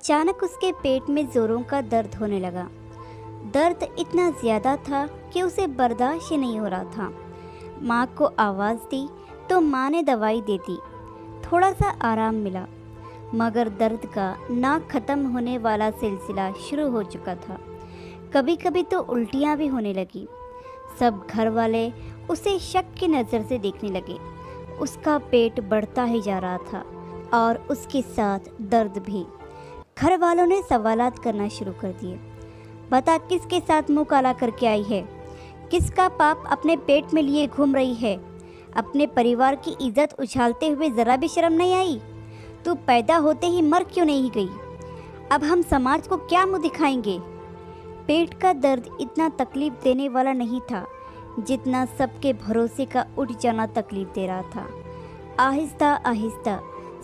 अचानक उसके पेट में जोरों का दर्द होने लगा। दर्द इतना ज़्यादा था कि उसे बर्दाश्त ही नहीं हो रहा था। माँ को आवाज़ दी तो माँ ने दवाई दे दी। थोड़ा सा आराम मिला, मगर दर्द का ना ख़त्म होने वाला सिलसिला शुरू हो चुका था। कभी कभी तो उल्टियाँ भी होने लगी। सब घर वाले उसे शक की नज़र से देखने लगे। उसका पेट बढ़ता ही जा रहा था और उसके साथ दर्द भी। घर वालों ने सवालात करना शुरू कर दिए। बता, किसके साथ मुंह काला करके आई है? किसका पाप अपने पेट में लिए घूम रही है? अपने परिवार की इज्जत उछालते हुए ज़रा भी शर्म नहीं आई? तू पैदा होते ही मर क्यों नहीं गई? अब हम समाज को क्या मुंह दिखाएंगे? पेट का दर्द इतना तकलीफ देने वाला नहीं था जितना सबके भरोसे का उठ जाना तकलीफ दे रहा था। आहिस्ता आहिस्ता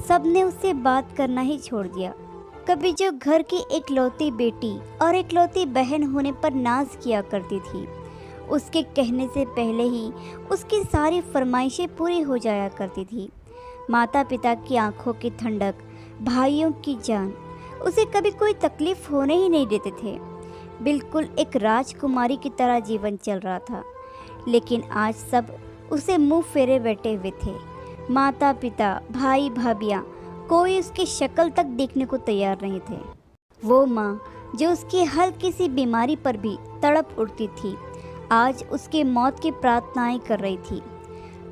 सबने उससे बात करना ही छोड़ दिया। कभी जो घर की एकलौती बेटी और एकलौती बहन होने पर नाज किया करती थी, उसके कहने से पहले ही उसकी सारी फरमाइशें पूरी हो जाया करती थी। माता पिता की आंखों की ठंडक, भाइयों की जान, उसे कभी कोई तकलीफ होने ही नहीं देते थे। बिल्कुल एक राजकुमारी की तरह जीवन चल रहा था। लेकिन आज सब उसे मुंह फेरे बैठे हुए थे। माता पिता, भाई भाभियाँ, कोई उसकी शक्ल तक देखने को तैयार नहीं थे। वो माँ जो उसकी हल्की सी बीमारी पर भी तड़प उठती थी, आज उसके मौत की प्रार्थनाएं कर रही थी।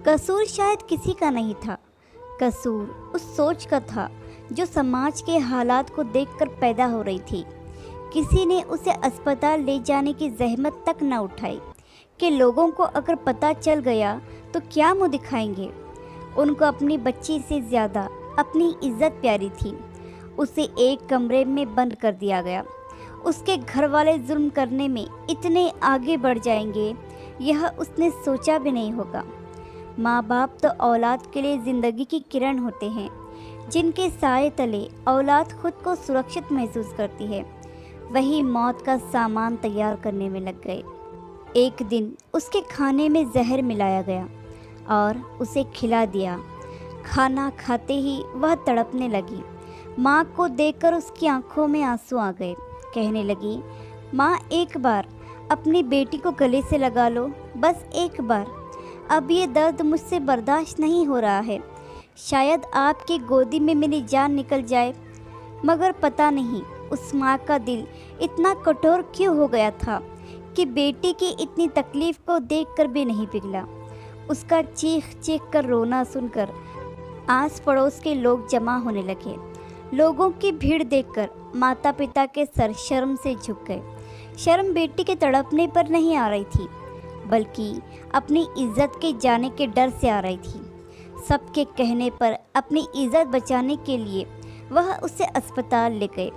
कसूर शायद किसी का नहीं था, कसूर उस सोच का था जो समाज के हालात को देखकर पैदा हो रही थी। किसी ने उसे अस्पताल ले जाने की जहमत तक न उठाई कि लोगों को अगर पता चल गया तो क्या मुँह दिखाएंगे। उनको अपनी बच्ची से ज़्यादा अपनी इज्जत प्यारी थी। उसे एक कमरे में बंद कर दिया गया। उसके घर वाले जुल्म करने में इतने आगे बढ़ जाएंगे, यह उसने सोचा भी नहीं होगा। माँ बाप तो औलाद के लिए ज़िंदगी की किरण होते हैं, जिनके साए तले औलाद खुद को सुरक्षित महसूस करती है। वही मौत का सामान तैयार करने में लग गए। एक दिन उसके खाने में जहर मिलाया गया और उसे खिला दिया। खाना खाते ही वह तड़पने लगी। माँ को देखकर उसकी आंखों में आंसू आ गए। कहने लगी, माँ एक बार अपनी बेटी को गले से लगा लो, बस एक बार। अब ये दर्द मुझसे बर्दाश्त नहीं हो रहा है। शायद आपकी गोदी में मेरी जान निकल जाए। मगर पता नहीं उस माँ का दिल इतना कठोर क्यों हो गया था कि बेटी की इतनी तकलीफ़ को देखकर भी नहीं पिघला। उसका चीख चीख कर रोना सुनकर आस पड़ोस के लोग जमा होने लगे। लोगों की भीड़ देखकर माता पिता के सर शर्म से झुक गए। शर्म बेटी के तड़पने पर नहीं आ रही थी, बल्कि अपनी इज्जत के जाने के डर से आ रही थी। सबके कहने पर अपनी इज्जत बचाने के लिए वह उसे अस्पताल ले गए।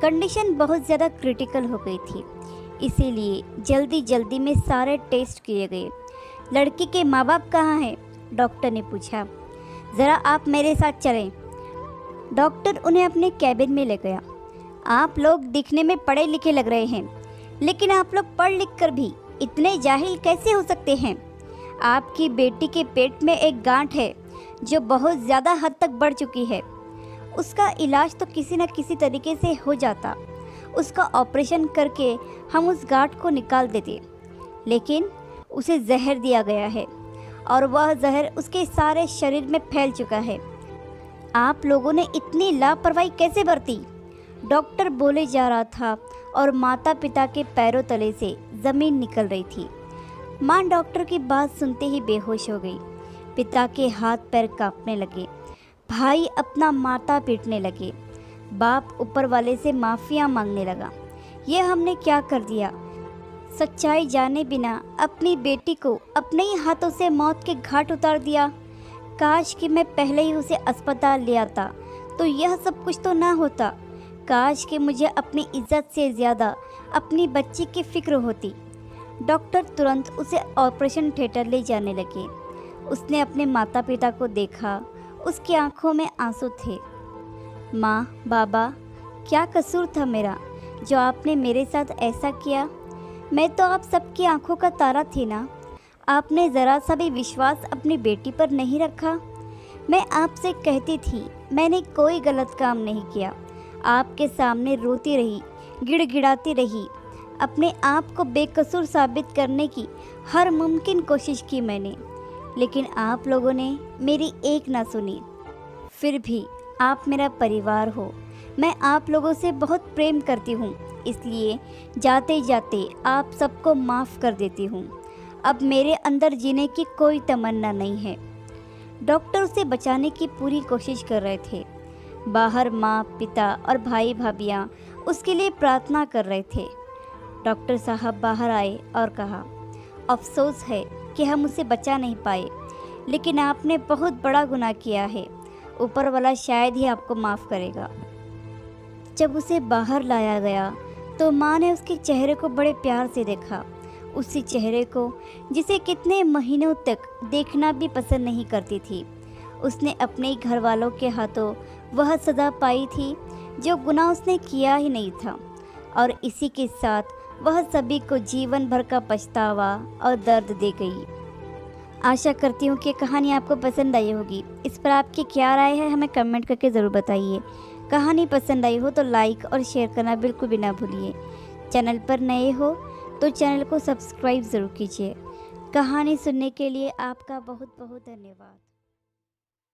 कंडीशन बहुत ज़्यादा क्रिटिकल हो गई थी, इसीलिए जल्दी जल्दी में सारे टेस्ट किए गए। लड़की के माँ बाप कहाँ हैं? डॉक्टर ने पूछा। ज़रा आप मेरे साथ चलें। डॉक्टर उन्हें अपने कैबिन में ले गया। आप लोग दिखने में पढ़े लिखे लग रहे हैं, लेकिन आप लोग पढ़ लिख कर भी इतने जाहिल कैसे हो सकते हैं? आपकी बेटी के पेट में एक गांठ है जो बहुत ज़्यादा हद तक बढ़ चुकी है। उसका इलाज तो किसी न किसी तरीके से हो जाता। उसका ऑपरेशन करके हम उस गांठ को निकाल देते, लेकिन उसे जहर दिया गया है और वह जहर उसके सारे शरीर में फैल चुका है। आप लोगों ने इतनी लापरवाही कैसे बरती? डॉक्टर बोले जा रहा था और माता पिता के पैरों तले से ज़मीन निकल रही थी। माँ डॉक्टर की बात सुनते ही बेहोश हो गई। पिता के हाथ पैर कांपने लगे। भाई अपना माथा पीटने लगे। बाप ऊपर वाले से माफ़िया मांगने लगा। ये हमने क्या कर दिया? सच्चाई जाने बिना अपनी बेटी को अपने ही हाथों से मौत के घाट उतार दिया। काश कि मैं पहले ही उसे अस्पताल ले आता तो यह सब कुछ तो ना होता। काश कि मुझे अपनी इज्जत से ज़्यादा अपनी बच्ची की फ़िक्र होती। डॉक्टर तुरंत उसे ऑपरेशन थिएटर ले जाने लगे। उसने अपने माता पिता को देखा। उसकी आंखों में आंसू थे। माँ, बाबा, क्या कसूर था मेरा जो आपने मेरे साथ ऐसा किया? मैं तो आप सबकी आंखों का तारा थी ना। आपने ज़रा सा भी विश्वास अपनी बेटी पर नहीं रखा। मैं आपसे कहती थी मैंने कोई गलत काम नहीं किया। आपके सामने रोती रही, गिड़गिड़ाती रही। अपने आप को बेकसूर साबित करने की हर मुमकिन कोशिश की मैंने, लेकिन आप लोगों ने मेरी एक ना सुनी। फिर भी आप मेरा परिवार हो, मैं आप लोगों से बहुत प्रेम करती हूँ, इसलिए जाते जाते आप सबको माफ़ कर देती हूँ। अब मेरे अंदर जीने की कोई तमन्ना नहीं है। डॉक्टर उसे बचाने की पूरी कोशिश कर रहे थे। बाहर माँ, पिता और भाई भाभियाँ उसके लिए प्रार्थना कर रहे थे। डॉक्टर साहब बाहर आए और कहा, अफसोस है कि हम उसे बचा नहीं पाए, लेकिन आपने बहुत बड़ा गुनाह किया है। ऊपर वाला शायद ही आपको माफ़ करेगा। जब उसे बाहर लाया गया तो माँ ने उसके चेहरे को बड़े प्यार से देखा, उसी चेहरे को जिसे कितने महीनों तक देखना भी पसंद नहीं करती थी। उसने अपने घर वालों के हाथों वह सज़ा पाई थी जो गुनाह उसने किया ही नहीं था, और इसी के साथ वह सभी को जीवन भर का पछतावा और दर्द दे गई। आशा करती हूँ कि कहानी आपको पसंद आई होगी। इस पर आपकी क्या राय है हमें कमेंट करके ज़रूर बताइए। कहानी पसंद आई हो तो लाइक और शेयर करना बिल्कुल भी ना भूलिए। चैनल पर नए हो तो चैनल को सब्सक्राइब ज़रूर कीजिए। कहानी सुनने के लिए आपका बहुत बहुत धन्यवाद।